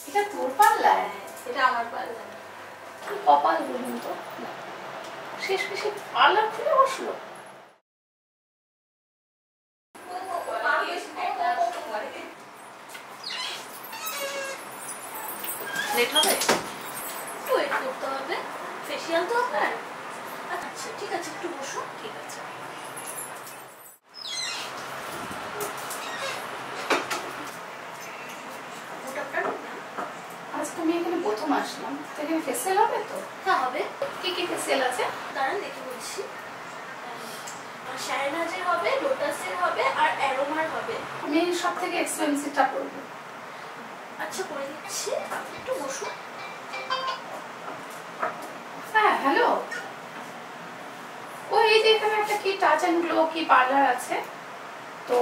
এটা তোর পাল্লায়? এটা আমার পাল্লা। কি কপাল বলুন তো, শেষ পেশে পার্লার খুলে বসলো। লেট হবে, একটু ওয়েট করতে হবে। ফেসিয়াল তো আপনার? আচ্ছা ঠিক আছে, একটু বসুন। ঠিক আছে। আজকে আমি এখানে প্রথম আসলাম, তো এখানে ফেসিয়াল হবে তো? হ্যাঁ হবে। কি কি ফেসিয়াল আছে? দাঁড়ান দেখে বলছি। শায়নাজের হবে, লোটাসের হবে আর অ্যারোমার হবে। আমি সব থেকে এক্সপেন্সিভটা করবো। আচ্ছা করে দিচ্ছি, একটু বসুন। হ্যাঁ হ্যালো, ও এই যে এখানে একটা কি টাচ অ্যান্ড গ্লো কি পার্লার আছে, তো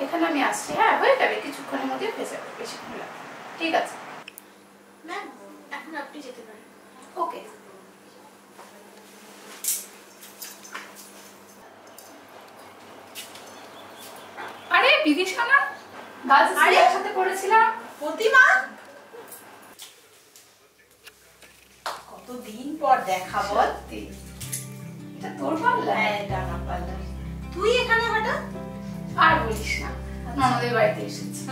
এখানে আমি আসছি। হ্যাঁ হয়ে যাবে, কিছুক্ষণের মধ্যে হয়ে যাবে, বেশিক্ষণ লাগবে। ঠিক আছে ম্যাম, এখন আপনি যেতে পারেন। ওকে। আরে বিদিশা না, গার্লস স্কুলের সাথে পড়েছিলাম। প্রতিমা, কতদিন পর দেখা বল। এটা তোর পাল্লা? হ্যাঁ, এটা আমার পাল্লা। তুই এখানে হঠাৎ? আর বলিস না, ননদের বাড়িতে এসেছি।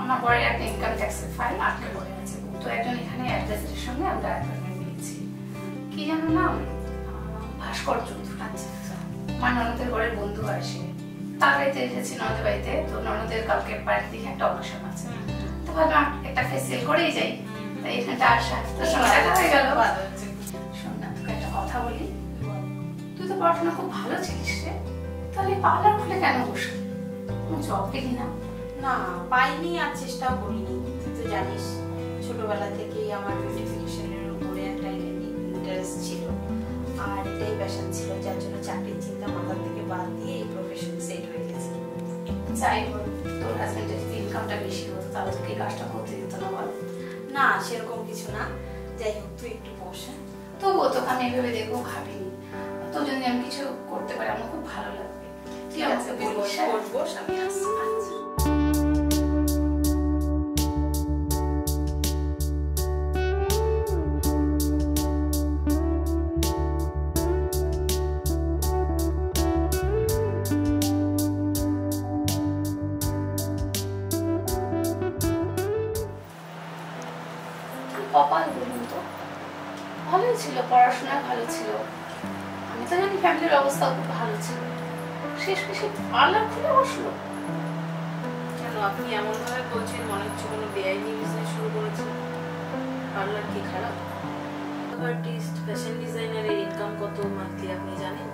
আমার বরের একটা ইনকাম ট্যাক্সের ফাইল আটকে পড়ে আছে, তো একজন এখানে অ্যাড্রেসের সঙ্গে আমরা অ্যাপয়েন্টমেন্ট নিয়েছি। কি জানো নাম? ভাস্কর চৌধুরী। আচ্ছা আচ্ছা, আমার ননদের ঘরের বন্ধু আসে, তার বাড়িতে এসেছি, ননদের বাড়িতে। তো ননদের কালকে বাড়ির দিকে একটা অকেশন আছে, তো ভাবলাম একটা ফেসিয়াল করেই যাই, তাই এখানটা আসা। তোর সঙ্গে দেখা হয়ে গেল। শোন না, তোকে একটা কথা বলি, তুই তো পড়াশোনা খুব ভালো ছিলিস রে, তাহলে পার্লার খুলে কেন বসলি? কোনো জব পেলি না? না, পাইনি আর চেষ্টাও করিনি। তুই তো জানিস ছোটবেলা থেকেই আমার বিউটিফিকেশনের উপরে একটা ইন্টারেস্ট ছিল, আর এটাই প্যাশন ছিল, যার জন্য চাকরির চিন্তা মাথা থেকে বাদ দিয়ে এই প্রফেশন সেট হয়ে গেছে। যাই হোক, তোর হাজবেন্ডের যদি ইনকামটা বেশি হতো তাহলে তোকে এই কাজটা করতে দিত না বল? না, সেরকম কিছু না। যাই হোক, তুই একটু বসে। তবুও তোকে আমি এভাবে দেখবো ভাবিনি। তো যদি আমি কিছু করতে পারি আমার খুব ভালো লাগবে। ঠিক আছে, বলিস। বস, আমি আসছি। আচ্ছা। কপাল বলুন তো, ভালোই ছিল, পড়াশোনা ভালো ছিল, আমি তো জানি ফ্যামিলির অবস্থা খুব ভালো ছিল, শেষ পেশে পার্লার খুলে বসলো। কেন আপনি এমন ভাবে বলছেন, মনে হচ্ছে কোনো বেআইনি বিজনেস শুরু করেছে? পার্লার কি খারাপ? আর্টিস্ট, ফ্যাশন ডিজাইনারের ইনকাম কত মান্থলি আপনি জানেন?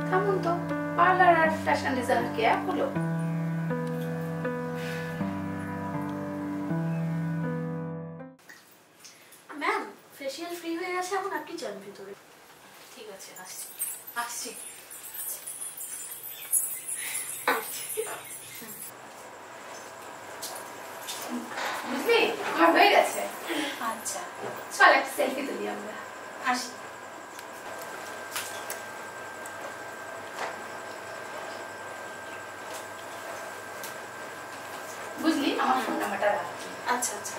কেমন তো, পার্লার আর ফ্যাশন ডিজাইনার কি এক হলো? ম্যাম, ফেসিয়াল ফ্রি হয়ে গেছে, এখন আপনি যান ভিতরে। ঠিক আছে, আসছি আসছি। বুঝলি, আমার হয়ে গেছে। আচ্ছা, চল একটা সেলফি তুলি আমরা। আসি। বুঝলি, আমার ফোন নাম্বারটা রাখ। আচ্ছা আচ্ছা,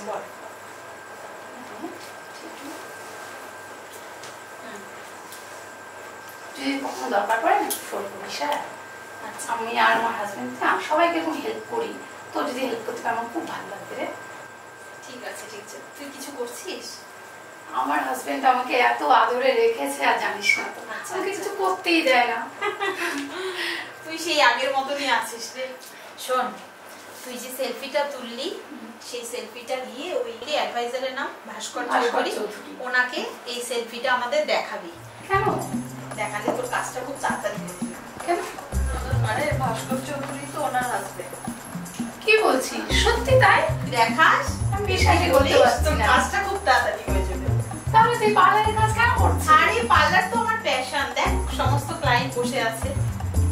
বল। যদি কখনো দরকার পড়ে না ফোন করিস। হ্যাঁ, আচ্ছা, আমি আর আমার হাজবেন্ড সবাইকে এরকম হেল্প করি, তো যদি হেল্প করতে পারে আমার খুব ভালো লাগবে রে। ঠিক আছে ঠিক আছে, তুই কিছু করছিস? আমার হাজবেন্ড আমাকে এত আদরে রেখেছে আর জানিস না তো, আমাকে কিছু করতেই দেয় না। তুই সেই আগের মতনই আছিস রে। শোন, তুই যে সেলফিটা তুললি, সেই সেলফিটা নিয়ে ওই অ্যাডভাইজারের নাম ভাস্কর চৌধুরী, ওনাকে এই সেলফিটা আমাদের দেখাবি। কেন? দেখালে তোর কাজটা খুব তাড়াতাড়ি হয়ে যাবে। কেন? আরে ভাস্কর চৌধুরী তো ওনার হাজবেন্ড। কি বলছিস, সত্যি তাই? দেখাস, আমি বিশ্বাসই করতে পারছি না। কাজটা খুব তাড়াতাড়ি হয়ে যাবে। তাহলে তুই পার্লারের কাজ কেন করছিস? আরে পার্লার তো আমার প্যাশন। দেখ, সমস্ত ক্লায়েন্ট বসে আছে,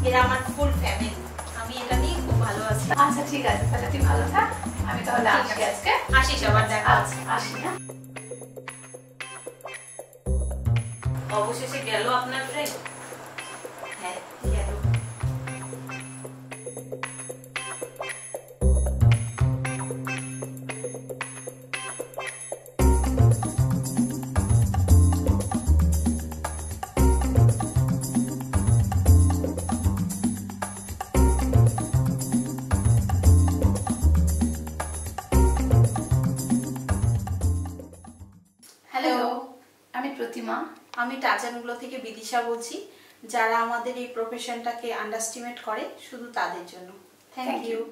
এরা আমার ফুল ফ্যামিলি, আমি এটা নিয়ে খুব ভালো আছি। আচ্ছা ঠিক আছে, তাহলে তুই ভালো থাক, আমি তাহলে আসি আজকে। আসিস আবার, দেখা। আচ্ছা আসি। না অবশেষে গেল আপনার ফ্রেন্ড। হ্যাঁ গেল। মা। আমি টাচানগুলো থেকে বিদিশা বলছি। যারা আমাদের এই প্রফেশনটাকে আন্ডারস্টিমেট করে শুধু তাদের জন্য। Thank Thank you. ইউ।